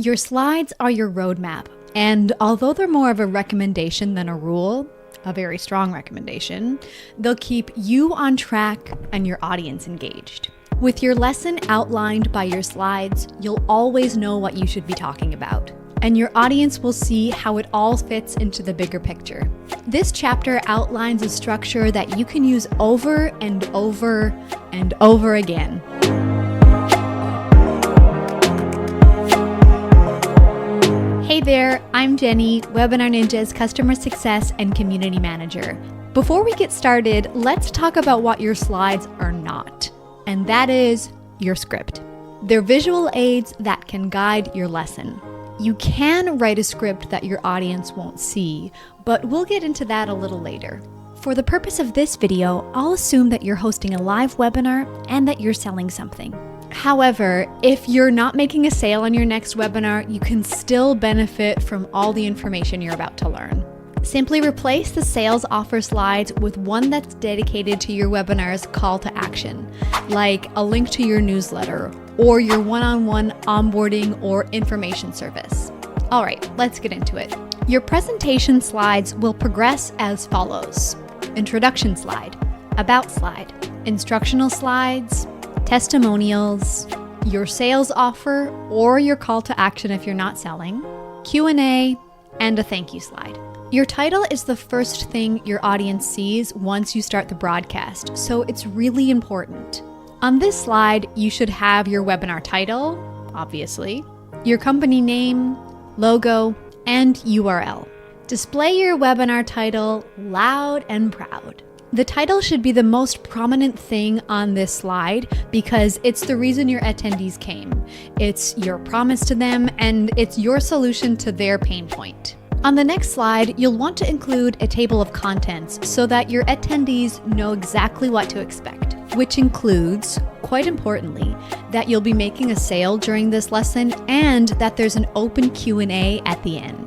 Your slides are your roadmap, and although they're more of a recommendation than a rule, a very strong recommendation, they'll keep you on track and your audience engaged. With your lesson outlined by your slides, you'll always know what you should be talking about, and your audience will see how it all fits into the bigger picture. This chapter outlines a structure that you can use over and over and over again. Hey there, I'm Jenny, Webinar Ninja's Customer Success and Community Manager. Before we get started, let's talk about what your slides are not, and that is your script. They're visual aids that can guide your lesson. You can write a script that your audience won't see, but we'll get into that a little later. For the purpose of this video, I'll assume that you're hosting a live webinar and that you're selling something. However, if you're not making a sale on your next webinar, you can still benefit from all the information you're about to learn. Simply replace the sales offer slides with one that's dedicated to your webinar's call to action, like a link to your newsletter or your one-on-one onboarding or information service. All right, let's get into it. Your presentation slides will progress as follows: introduction slide, about slide, instructional slides, testimonials, your sales offer or your call to action if you're not selling, Q&A, and a thank you slide. Your title is the first thing your audience sees once you start the broadcast, so it's really important. On this slide, you should have your webinar title, obviously, your company name, logo, and URL. Display your webinar title loud and proud. The title should be the most prominent thing on this slide because it's the reason your attendees came. It's your promise to them, and it's your solution to their pain point. On the next slide, you'll want to include a table of contents so that your attendees know exactly what to expect, which includes, quite importantly, that you'll be making a sale during this lesson and that there's an open Q&A at the end.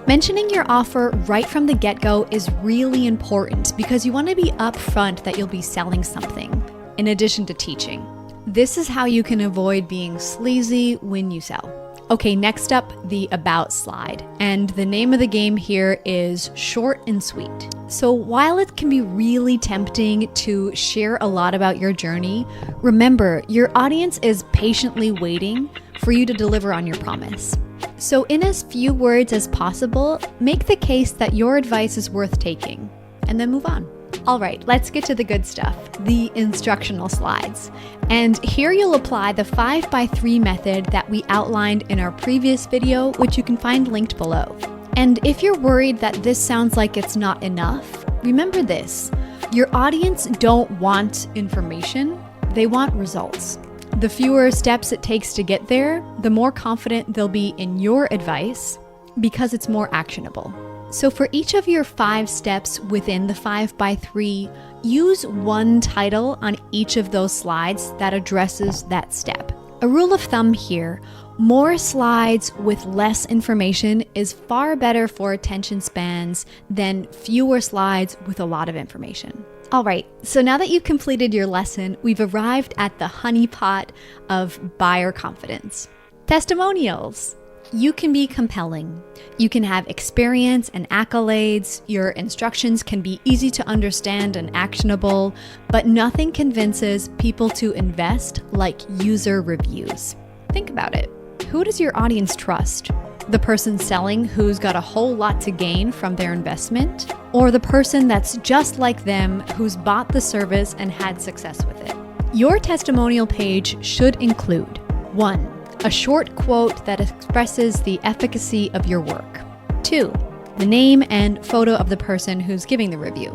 Mentioning your offer right from the get-go is really important because you want to be upfront that you'll be selling something, in addition to teaching. This is how you can avoid being sleazy when you sell. Okay, next up, the About slide. And the name of the game here is short and sweet. So while it can be really tempting to share a lot about your journey, remember, your audience is patiently waiting for you to deliver on your promise. So in as few words as possible, make the case that your advice is worth taking, and then move on. All right, let's get to the good stuff, the instructional slides. And here you'll apply the 5x3 method that we outlined in our previous video, which you can find linked below. And if you're worried that this sounds like it's not enough, remember this: your audience don't want information, they want results. The fewer steps it takes to get there, the more confident they'll be in your advice because it's more actionable. So for each of your 5 steps within the 5x3, use one title on each of those slides that addresses that step. A rule of thumb here: more slides with less information is far better for attention spans than fewer slides with a lot of information. All right, so now that you've completed your lesson, we've arrived at the honeypot of buyer confidence. Testimonials. You can be compelling. You can have experience and accolades. Your instructions can be easy to understand and actionable, but nothing convinces people to invest like user reviews. Think about it. Who does your audience trust? The person selling who's got a whole lot to gain from their investment, or the person that's just like them who's bought the service and had success with it? Your testimonial page should include 1. A short quote that expresses the efficacy of your work. 2. The name and photo of the person who's giving the review.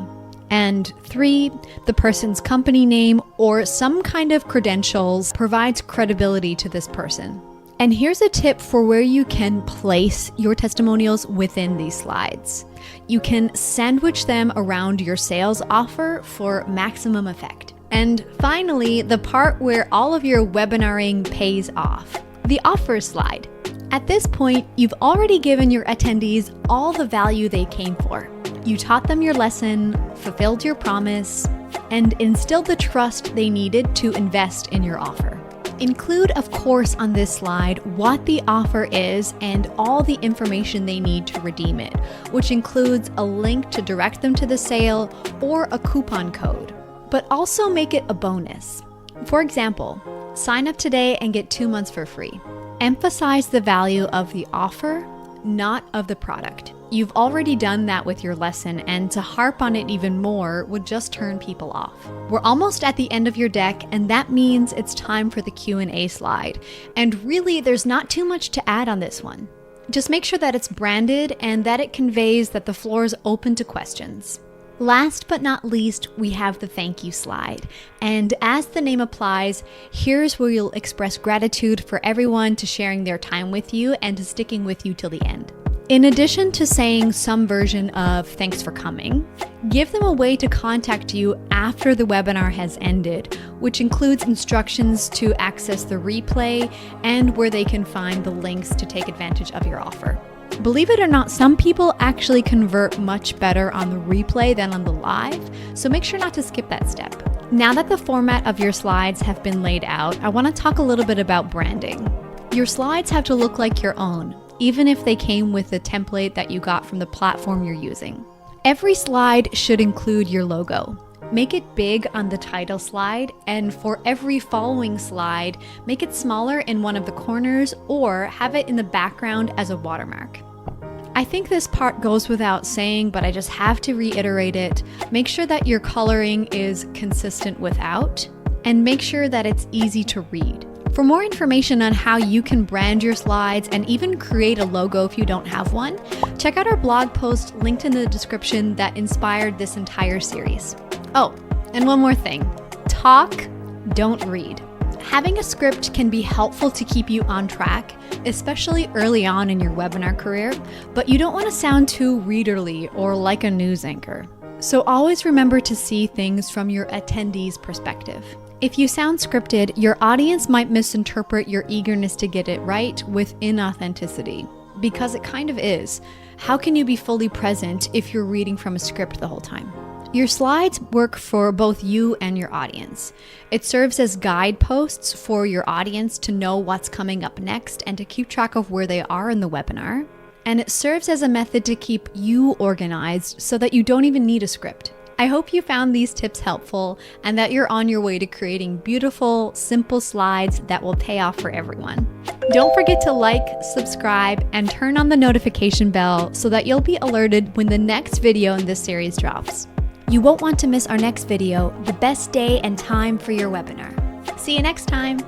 And 3. The person's company name or some kind of credentials provides credibility to this person. And here's a tip for where you can place your testimonials within these slides. You can sandwich them around your sales offer for maximum effect. And finally, the part where all of your webinaring pays off, the offer slide. At this point, you've already given your attendees all the value they came for. You taught them your lesson, fulfilled your promise, and instilled the trust they needed to invest in your offer. Include, of course, on this slide what the offer is and all the information they need to redeem it, which includes a link to direct them to the sale or a coupon code. But also make it a bonus. For example, sign up today and get 2 months for free. Emphasize the value of the offer, not of the product. You've already done that with your lesson, and to harp on it even more would just turn people off. We're almost at the end of your deck, and that means it's time for the Q&A slide. And really, there's not too much to add on this one. Just make sure that it's branded and that it conveys that the floor is open to questions. Last but not least, we have the thank you slide. And as the name applies, here's where you'll express gratitude for everyone to sharing their time with you and to sticking with you till the end. In addition to saying some version of thanks for coming, give them a way to contact you after the webinar has ended, which includes instructions to access the replay and where they can find the links to take advantage of your offer. Believe it or not, some people actually convert much better on the replay than on the live, so make sure not to skip that step. Now that the format of your slides have been laid out, I want to talk a little bit about branding. Your slides have to look like your own, even if they came with the template that you got from the platform you're using. Every slide should include your logo. Make it big on the title slide, and for every following slide, make it smaller in one of the corners or have it in the background as a watermark. I think this part goes without saying, but I just have to reiterate it. Make sure that your coloring is consistent without, and make sure that it's easy to read. For more information on how you can brand your slides and even create a logo if you don't have one, check out our blog post linked in the description that inspired this entire series. Oh, and one more thing. Talk, don't read. Having a script can be helpful to keep you on track, especially early on in your webinar career, but you don't want to sound too readerly or like a news anchor. So always remember to see things from your attendee's perspective. If you sound scripted, your audience might misinterpret your eagerness to get it right with inauthenticity, because it kind of is. How can you be fully present if you're reading from a script the whole time? Your slides work for both you and your audience. It serves as guideposts for your audience to know what's coming up next and to keep track of where they are in the webinar. And it serves as a method to keep you organized so that you don't even need a script. I hope you found these tips helpful and that you're on your way to creating beautiful, simple slides that will pay off for everyone. Don't forget to like, subscribe, and turn on the notification bell so that you'll be alerted when the next video in this series drops. You won't want to miss our next video, the best day and time for your webinar. See you next time.